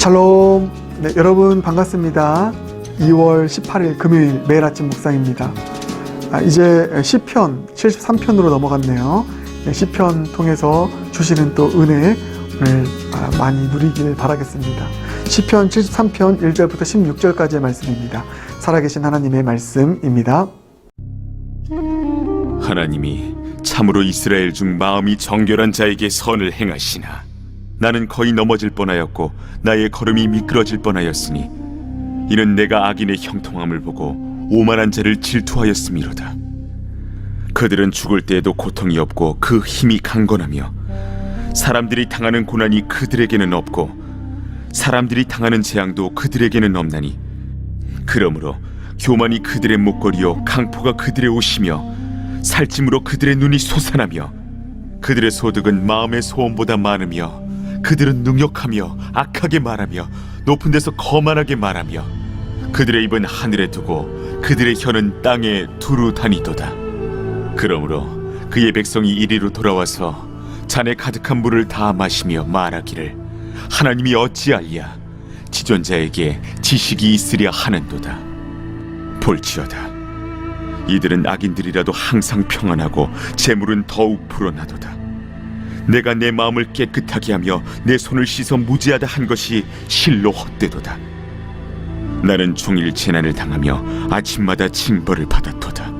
샬롬. 네, 여러분 반갑습니다. 2월 18일 금요일 매일 아침 묵상입니다. 이제 시편 73편으로 넘어갔네요. 시편 통해서 주시는 또 은혜 오늘 많이 누리길 바라겠습니다. 시편 73편 1절부터 16절까지의 말씀입니다. 살아계신 하나님의 말씀입니다. 하나님이 참으로 이스라엘 중 마음이 정결한 자에게 선을 행하시나 나는 거의 넘어질 뻔하였고 나의 걸음이 미끄러질 뻔하였으니 이는 내가 악인의 형통함을 보고 오만한 자를 질투하였음이로다. 그들은 죽을 때에도 고통이 없고 그 힘이 강건하며 사람들이 당하는 고난이 그들에게는 없고 사람들이 당하는 재앙도 그들에게는 없나니 그러므로 교만이 그들의 목걸이요 강포가 그들의 옷이며 살찜으로 그들의 눈이 솟아나며 그들의 소득은 마음의 소원보다 많으며 그들은 능욕하며 악하게 말하며 높은 데서 거만하게 말하며 그들의 입은 하늘에 두고 그들의 혀는 땅에 두루 다니도다. 그러므로 그의 백성이 이리로 돌아와서 잔에 가득한 물을 다 마시며 말하기를 하나님이 어찌하랴 지존자에게 지식이 있으랴 하는도다. 볼지어다 이들은 악인들이라도 항상 평안하고 재물은 더욱 불어나도다. 내가 내 마음을 깨끗하게 하며 내 손을 씻어 무죄하다 한 것이 실로 헛되도다. 나는 종일 재난을 당하며 아침마다 징벌을 받았도다.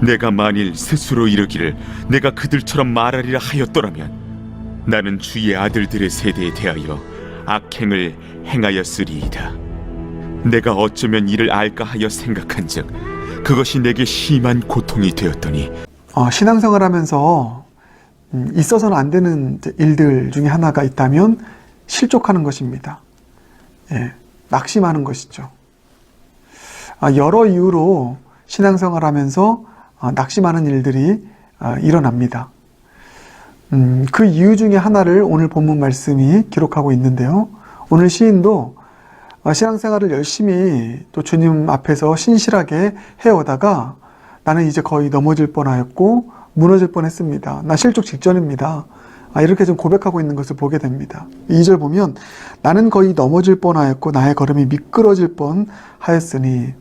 내가 만일 스스로 이르기를 내가 그들처럼 말하리라 하였더라면 나는 주의 아들들의 세대에 대하여 악행을 행하였으리이다. 내가 어쩌면 이를 알까 하여 생각한즉 그것이 내게 심한 고통이 되었더니 신앙생활하면서 있어서는 안 되는 일들 중에 하나가 있다면 실족하는 것입니다. 낙심하는 것이죠. 여러 이유로 신앙생활하면서 낙심하는 일들이 일어납니다. 그 이유 중에 하나를 오늘 본문 말씀이 기록하고 있는데요. 오늘 시인도 신앙생활을 열심히 또 주님 앞에서 신실하게 해오다가 나는 이제 거의 넘어질 뻔하였고 무너질 뻔했습니다. 나 실족 직전입니다. 이렇게 좀 고백하고 있는 것을 보게 됩니다. 2절 보면 나는 거의 넘어질 뻔하였고 나의 걸음이 미끄러질 뻔하였으니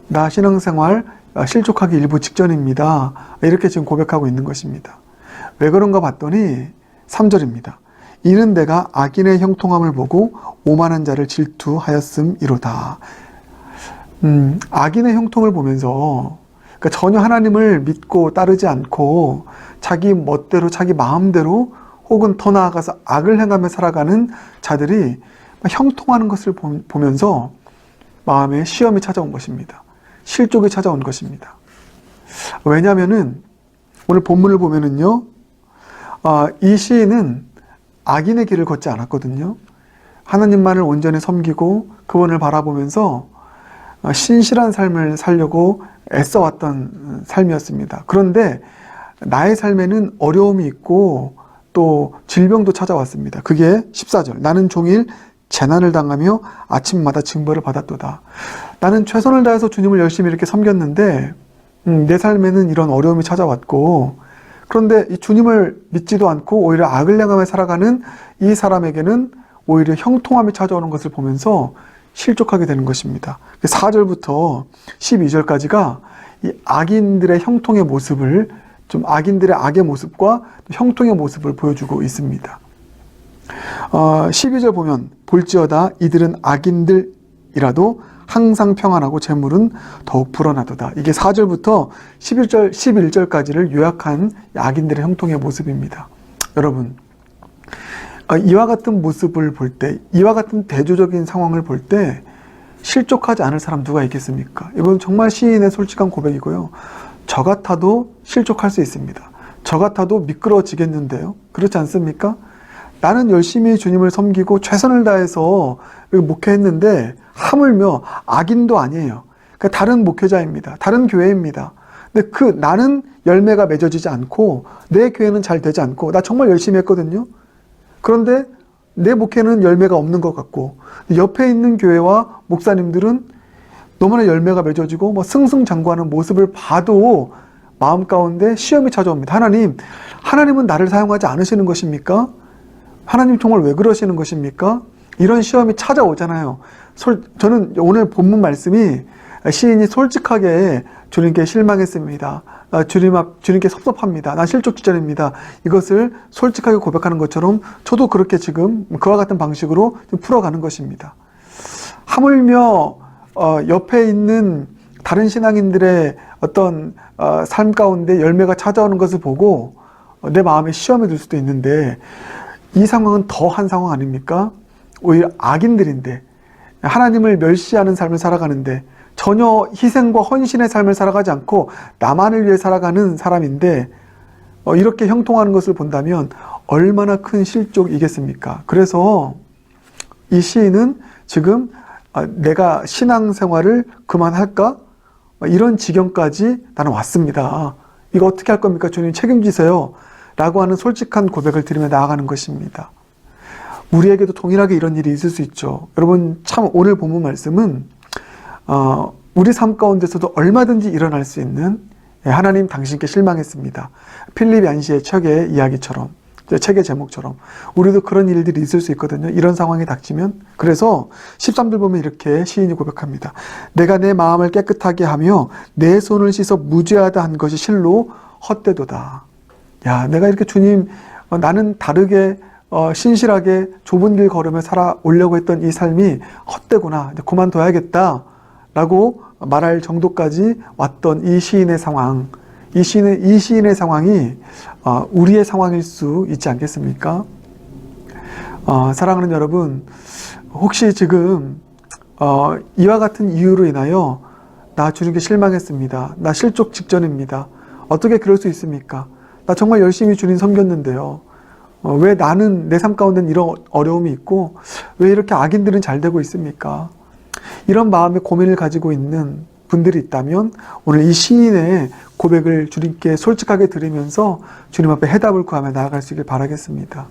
나 신앙생활 실족하기 일부 직전입니다. 이렇게 지금 고백하고 있는 것입니다. 왜 그런가 봤더니 3절입니다. 이는 내가 악인의 형통함을 보고 오만한 자를 질투하였음이로다. 악인의 형통을 보면서 그러니까 전혀 하나님을 믿고 따르지 않고 자기 멋대로 자기 마음대로 혹은 더 나아가서 악을 행하며 살아가는 자들이 형통하는 것을 보면서 마음에 시험이 찾아온 것입니다. 실족이 찾아온 것입니다. 왜냐하면은 오늘 본문을 보면은요, 이 시인은 악인의 길을 걷지 않았거든요. 하나님만을 온전히 섬기고 그분을 바라보면서 신실한 삶을 살려고 애써왔던 삶이었습니다. 그런데 나의 삶에는 어려움이 있고 또 질병도 찾아왔습니다. 그게 14절. 나는 종일 재난을 당하며 아침마다 징벌을 받았도다. 나는 최선을 다해서 주님을 열심히 이렇게 섬겼는데 내 삶에는 이런 어려움이 찾아왔고 그런데 이 주님을 믿지도 않고 오히려 악을 행하며 살아가는 이 사람에게는 오히려 형통함이 찾아오는 것을 보면서 실족하게 되는 것입니다. 4절부터 12절까지가 이 악인들의 형통의 모습을 좀 악인들의 악의 모습과 형통의 모습을 보여주고 있습니다. 12절 보면 볼지어다 이들은 악인들이라도 항상 평안하고 재물은 더욱 불어나도다. 이게 4절부터 11절까지를 요약한 악인들의 형통의 모습입니다. 여러분 이와 같은 모습을 볼 때, 이와 같은 대조적인 상황을 볼 때 실족하지 않을 사람 누가 있겠습니까? 이건 정말 시인의 솔직한 고백이고요. 저 같아도 실족할 수 있습니다. 저 같아도 미끄러지겠는데요. 그렇지 않습니까? 나는 열심히 주님을 섬기고 최선을 다해서 목회했는데 하물며 악인도 아니에요. 그러니까 다른 목회자입니다. 다른 교회입니다. 근데 나는 열매가 맺어지지 않고 내 교회는 잘 되지 않고 나 정말 열심히 했거든요. 그런데 내 목회는 열매가 없는 것 같고 옆에 있는 교회와 목사님들은 너무나 열매가 맺어지고 승승장구하는 모습을 봐도 마음 가운데 시험이 찾아옵니다. 하나님은 나를 사용하지 않으시는 것입니까? 하나님 정말 왜 그러시는 것입니까? 이런 시험이 찾아오잖아요. 저는 오늘 본문 말씀이 시인이 솔직하게 주님께 실망했습니다. 주님께 섭섭합니다. 나 실족지전입니다. 이것을 솔직하게 고백하는 것처럼 저도 그렇게 지금 그와 같은 방식으로 풀어가는 것입니다. 하물며 옆에 있는 다른 신앙인들의 어떤 삶 가운데 열매가 찾아오는 것을 보고 내 마음에 시험이 들 수도 있는데, 이 상황은 더한 상황 아닙니까? 오히려 악인들인데, 하나님을 멸시하는 삶을 살아가는데, 전혀 희생과 헌신의 삶을 살아가지 않고 나만을 위해 살아가는 사람인데 이렇게 형통하는 것을 본다면 얼마나 큰 실족이겠습니까? 그래서 이 시인은 지금 내가 신앙생활을 그만할까? 이런 지경까지 나는 왔습니다. 이거 어떻게 할 겁니까? 주님 책임지세요. 라고 하는 솔직한 고백을 드리며 나아가는 것입니다. 우리에게도 동일하게 이런 일이 있을 수 있죠. 여러분, 참 오늘 본문 말씀은 우리 삶 가운데서도 얼마든지 일어날 수 있는, 하나님 당신께 실망했습니다. 필립 얀시의 책의 이야기처럼, 책의 제목처럼 우리도 그런 일들이 있을 수 있거든요. 이런 상황이 닥치면. 그래서 13절 보면 이렇게 시인이 고백합니다. 내가 내 마음을 깨끗하게 하며 내 손을 씻어 무죄하다 한 것이 실로 헛되도다. 야, 내가 이렇게 주님, 나는 다르게 신실하게 좁은 길 걸으며 살아오려고 했던 이 삶이 헛되구나. 이제 그만둬야겠다. 라고 말할 정도까지 왔던 이 시인의 상황, 이 시인의 상황이 우리의 상황일 수 있지 않겠습니까? 사랑하는 여러분, 혹시 지금 이와 같은 이유로 인하여 나 주님께 실망했습니다. 나 실족 직전입니다. 어떻게 그럴 수 있습니까? 나 정말 열심히 주님 섬겼는데요. 왜 나는 내 삶 가운데는 이런 어려움이 있고 왜 이렇게 악인들은 잘 되고 있습니까? 이런 마음의 고민을 가지고 있는 분들이 있다면 오늘 이 시인의 고백을 주님께 솔직하게 드리면서 주님 앞에 해답을 구하며 나아갈 수 있길 바라겠습니다.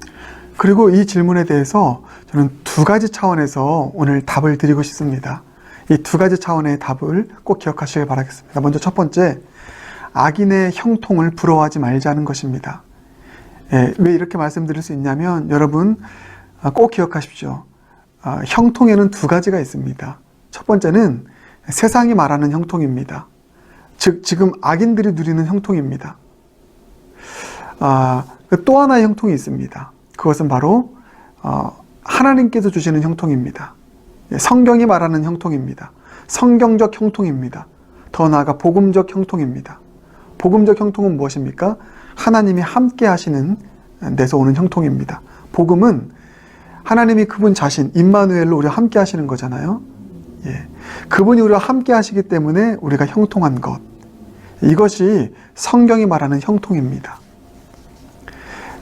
그리고 이 질문에 대해서 저는 두 가지 차원에서 오늘 답을 드리고 싶습니다. 이 두 가지 차원의 답을 꼭 기억하시길 바라겠습니다. 먼저 첫 번째, 악인의 형통을 부러워하지 말자는 것입니다. 왜 이렇게 말씀드릴 수 있냐면, 여러분 꼭 기억하십시오. 형통에는 두 가지가 있습니다. 첫 번째는 세상이 말하는 형통입니다. 즉 지금 악인들이 누리는 형통입니다. 또 하나의 형통이 있습니다. 그것은 바로 하나님께서 주시는 형통입니다. 성경이 말하는 형통입니다. 성경적 형통입니다. 더 나아가 복음적 형통입니다. 복음적 형통은 무엇입니까? 하나님이 함께 하시는 데서 오는 형통입니다. 복음은 하나님이 그분 자신, 임마누엘로 우리와 함께 하시는 거잖아요. 그분이 우리와 함께 하시기 때문에 우리가 형통한 것. 이것이 성경이 말하는 형통입니다.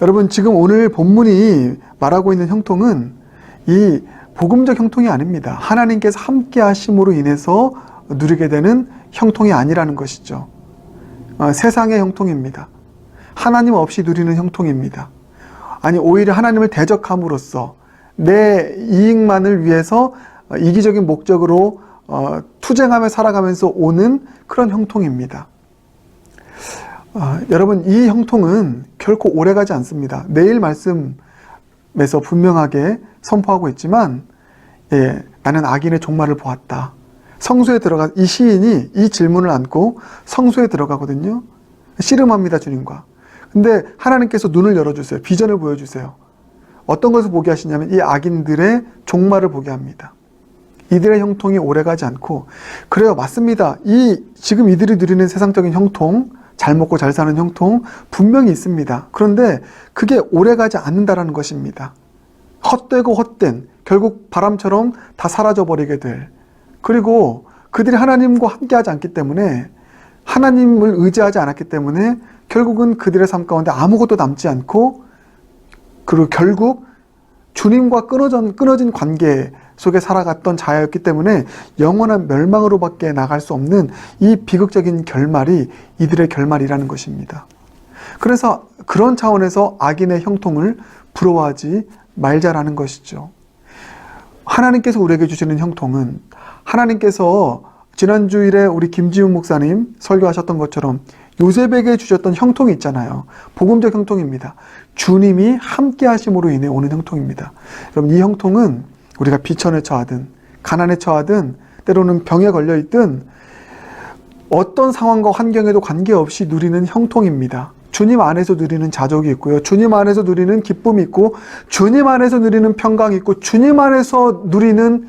여러분, 지금 오늘 본문이 말하고 있는 형통은 이 복음적 형통이 아닙니다. 하나님께서 함께 하심으로 인해서 누리게 되는 형통이 아니라는 것이죠. 세상의 형통입니다. 하나님 없이 누리는 형통입니다. 아니, 오히려 하나님을 대적함으로써 내 이익만을 위해서 이기적인 목적으로 투쟁하며 살아가면서 오는 그런 형통입니다. 여러분, 이 형통은 결코 오래가지 않습니다. 내일 말씀에서 분명하게 선포하고 있지만, 나는 악인의 종말을 보았다. 성소에 들어가, 이 시인이 이 질문을 안고 성소에 들어가거든요. 씨름합니다, 주님과. 근데 하나님께서 눈을 열어주세요. 비전을 보여주세요. 어떤 것을 보게 하시냐면 이 악인들의 종말을 보게 합니다. 이들의 형통이 오래가지 않고, 그래요, 맞습니다. 지금 이들이 누리는 세상적인 형통, 잘 먹고 잘 사는 형통 분명히 있습니다. 그런데 그게 오래가지 않는다라는 것입니다. 헛되고 헛된, 결국 바람처럼 다 사라져버리게 될, 그리고 그들이 하나님과 함께하지 않기 때문에, 하나님을 의지하지 않았기 때문에 결국은 그들의 삶 가운데 아무것도 남지 않고, 그리고 결국 주님과 끊어진 관계 속에 살아갔던 자였기 때문에 영원한 멸망으로밖에 나갈 수 없는 이 비극적인 결말이 이들의 결말이라는 것입니다. 그래서 그런 차원에서 악인의 형통을 부러워하지 말자라는 것이죠. 하나님께서 우리에게 주시는 형통은, 하나님께서 지난주일에 우리 김지훈 목사님 설교하셨던 것처럼 요셉에게 주셨던 형통이 있잖아요. 복음적 형통입니다. 주님이 함께 하심으로 인해 오는 형통입니다. 여러분, 이 형통은 우리가 비천에 처하든 가난에 처하든 때로는 병에 걸려 있든 어떤 상황과 환경에도 관계없이 누리는 형통입니다. 주님 안에서 누리는 자족이 있고요. 주님 안에서 누리는 기쁨이 있고 주님 안에서 누리는 평강이 있고 주님 안에서 누리는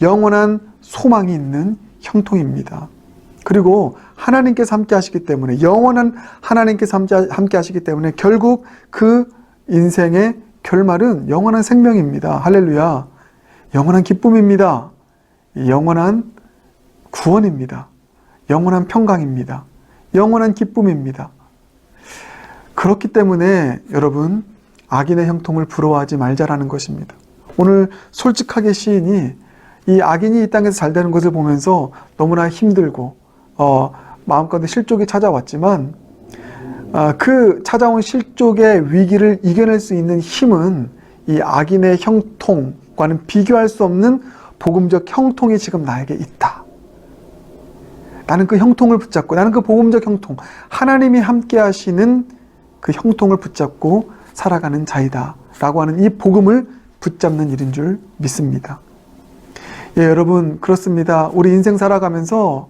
영원한 소망이 있는 형통입니다. 그리고 하나님께서 함께 하시기 때문에 영원한 하나님께서 함께 하시기 때문에 결국 그 인생의 결말은 영원한 생명입니다. 할렐루야. 영원한 기쁨입니다. 영원한 구원입니다. 영원한 평강입니다. 영원한 기쁨입니다. 그렇기 때문에 여러분 악인의 형통을 부러워하지 말자라는 것입니다. 오늘 솔직하게 시인이 이 악인이 이 땅에서 잘 되는 것을 보면서 너무나 힘들고 마음가운데 실족이 찾아왔지만 그 찾아온 실족의 위기를 이겨낼 수 있는 힘은 이 악인의 형통과는 비교할 수 없는 복음적 형통이 지금 나에게 있다. 나는 그 형통을 붙잡고 나는 그 복음적 형통, 하나님이 함께 하시는 그 형통을 붙잡고 살아가는 자이다 라고 하는 이 복음을 붙잡는 일인 줄 믿습니다. 예, 여러분 그렇습니다. 우리 인생 살아가면서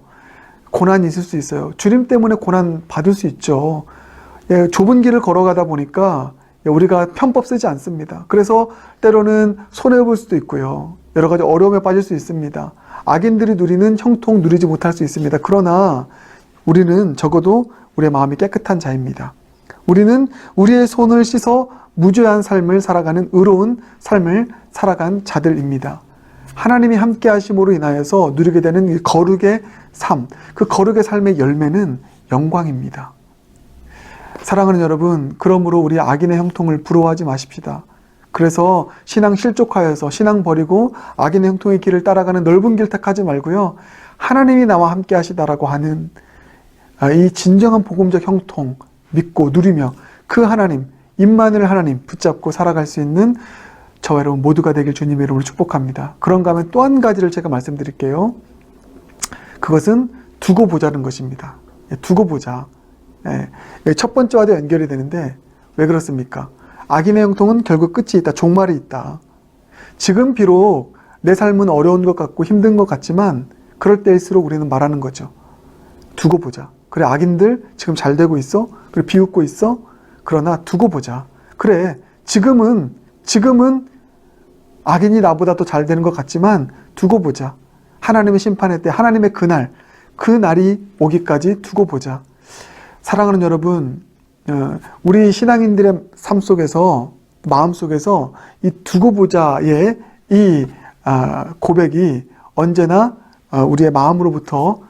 고난이 있을 수 있어요. 주님 때문에 고난 받을 수 있죠. 예, 좁은 길을 걸어가다 보니까 우리가 편법 쓰지 않습니다. 그래서 때로는 손해볼 수도 있고요. 여러 가지 어려움에 빠질 수 있습니다. 악인들이 누리는 형통 누리지 못할 수 있습니다. 그러나 우리는 적어도 우리의 마음이 깨끗한 자입니다. 우리는 우리의 손을 씻어 무죄한 삶을 살아가는 의로운 삶을 살아간 자들입니다. 하나님이 함께 하심으로 인하여서 누리게 되는 이 거룩의 삶, 그 거룩의 삶의 열매는 영광입니다. 사랑하는 여러분, 그러므로 우리 악인의 형통을 부러워하지 마십시다. 그래서 신앙 실족하여서 신앙 버리고 악인의 형통의 길을 따라가는 넓은 길 택하지 말고요. 하나님이 나와 함께 하시다라고 하는 이 진정한 복음적 형통 믿고 누리며 그 하나님, 임마누엘 하나님 붙잡고 살아갈 수 있는 저와 여러분 모두가 되길 주님의 이름으로 축복합니다. 그런가 하면 또 한 가지를 제가 말씀드릴게요. 그것은 두고 보자는 것입니다. 두고 보자. 첫 번째와도 연결이 되는데 왜 그렇습니까? 악인의 형통은 결국 끝이 있다. 종말이 있다. 지금 비록 내 삶은 어려운 것 같고 힘든 것 같지만 그럴 때일수록 우리는 말하는 거죠. 두고 보자. 그래, 악인들 지금 잘 되고 있어? 그래, 비웃고 있어? 그러나 두고 보자. 그래, 지금은 악인이 나보다 더 잘 되는 것 같지만 두고 보자. 하나님의 심판의 때, 하나님의 그날, 그 날이 오기까지 두고 보자. 사랑하는 여러분, 우리 신앙인들의 삶 속에서, 마음 속에서 이 두고 보자의 이 고백이 언제나 우리의 마음으로부터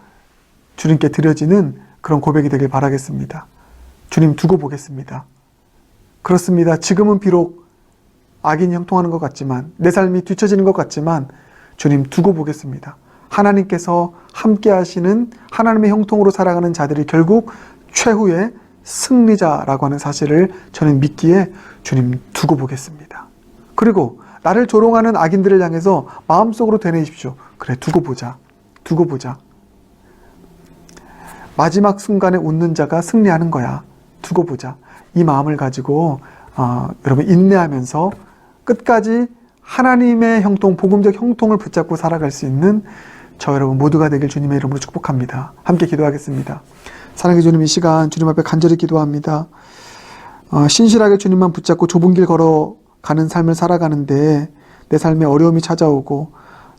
주님께 드려지는 그런 고백이 되길 바라겠습니다. 주님 두고 보겠습니다. 그렇습니다. 지금은 비록 악인이 형통하는 것 같지만, 내 삶이 뒤처지는 것 같지만 주님 두고 보겠습니다. 하나님께서 함께 하시는 하나님의 형통으로 살아가는 자들이 결국 최후의 승리자라고 하는 사실을 저는 믿기에 주님 두고 보겠습니다. 그리고 나를 조롱하는 악인들을 향해서 마음속으로 되뇌이십시오. 그래, 두고 보자. 두고 보자. 마지막 순간에 웃는 자가 승리하는 거야. 두고 보자. 이 마음을 가지고 여러분 인내하면서 끝까지 하나님의 형통, 복음적 형통을 붙잡고 살아갈 수 있는 저 여러분 모두가 되길 주님의 이름으로 축복합니다. 함께 기도하겠습니다. 사랑의 주님, 이 시간 주님 앞에 간절히 기도합니다. 신실하게 주님만 붙잡고 좁은 길 걸어가는 삶을 살아가는데 내 삶에 어려움이 찾아오고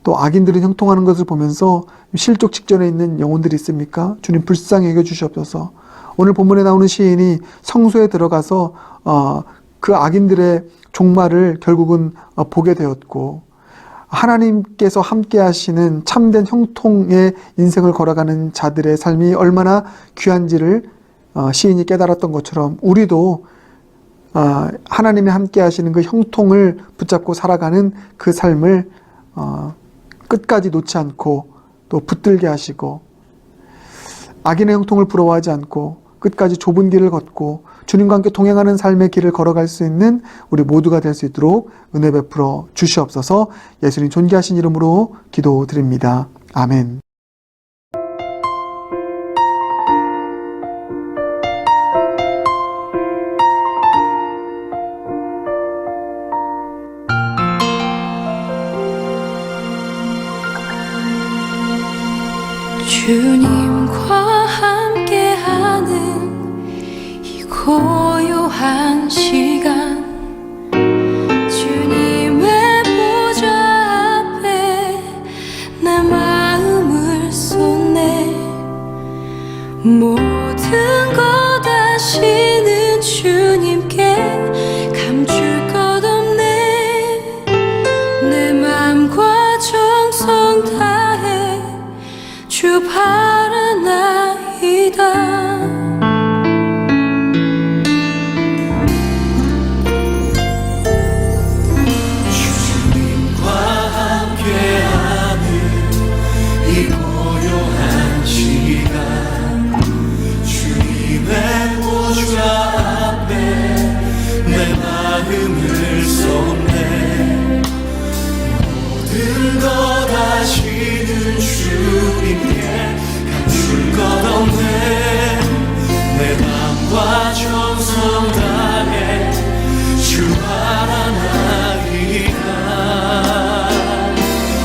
또 악인들은 형통하는 것을 보면서 실족 직전에 있는 영혼들이 있습니까? 주님 불쌍히 여겨 주시옵소서. 오늘 본문에 나오는 시인이 성소에 들어가서 그 악인들의 종말을 결국은 보게 되었고, 하나님께서 함께 하시는 참된 형통의 인생을 걸어가는 자들의 삶이 얼마나 귀한지를 시인이 깨달았던 것처럼 우리도 하나님이 함께 하시는 그 형통을 붙잡고 살아가는 그 삶을 끝까지 놓지 않고 또 붙들게 하시고, 악인의 형통을 부러워하지 않고 끝까지 좁은 길을 걷고 주님과 함께 동행하는 삶의 길을 걸어갈 수 있는 우리 모두가 될 수 있도록 은혜 베풀어 주시옵소서. 예수님 존귀하신 이름으로 기도드립니다. 아멘. 주님과 함께하는 이 고요한 시간, 주님의 보좌 앞에 내 마음을 쏟네. 모든 것 아시는 주님께 감출 것 없네. 내 맘과 정성 다해 주 바라나이다. 마음을 쏟네. 모든 것 아시는 주님께 감출 것 없네. 내 맘과 정성 다해 주 바라나이다.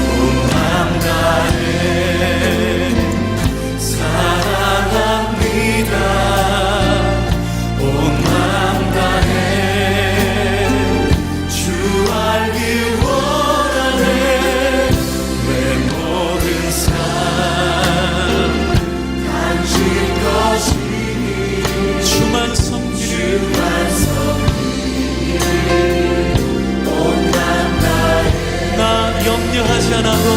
온 맘 다해 사랑합니다. 온 맘 다해 염려하지 않아도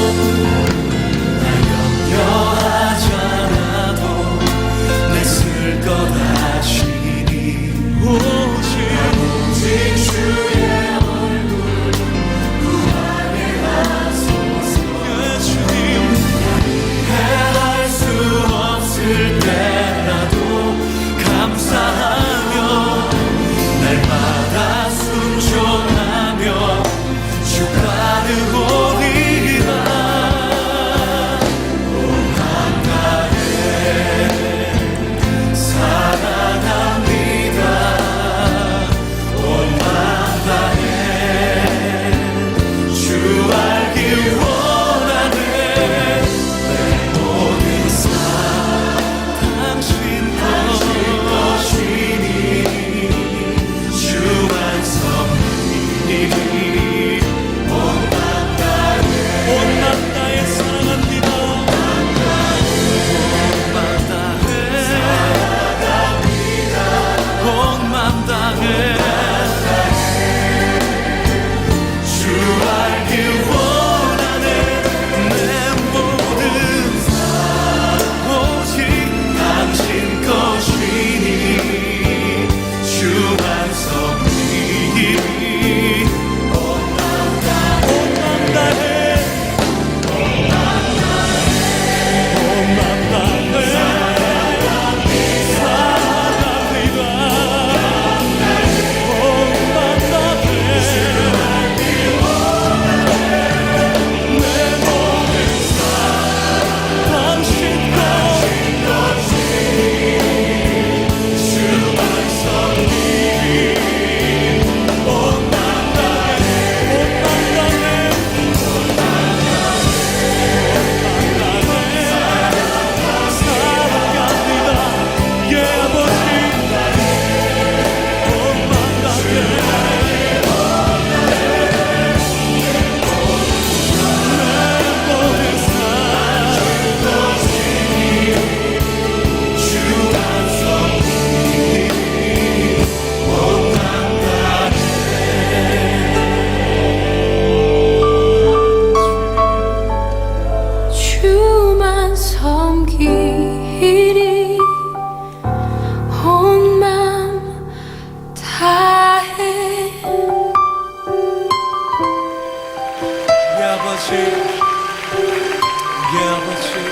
내 쓸 것 아시니. 오직 주의 얼굴 구하게 하소서. 주님 해할 수 없을 때라도 감사하며 날마다 순종하며 주 따르오리라. 온 맘 다해 사랑합니다. 온 맘 다해 주 알길 원하네. 내 모든 삶 당신 것이니 주만 섬기니. 주만 섬기리. 온 맘 다해. 아버지, 아버지.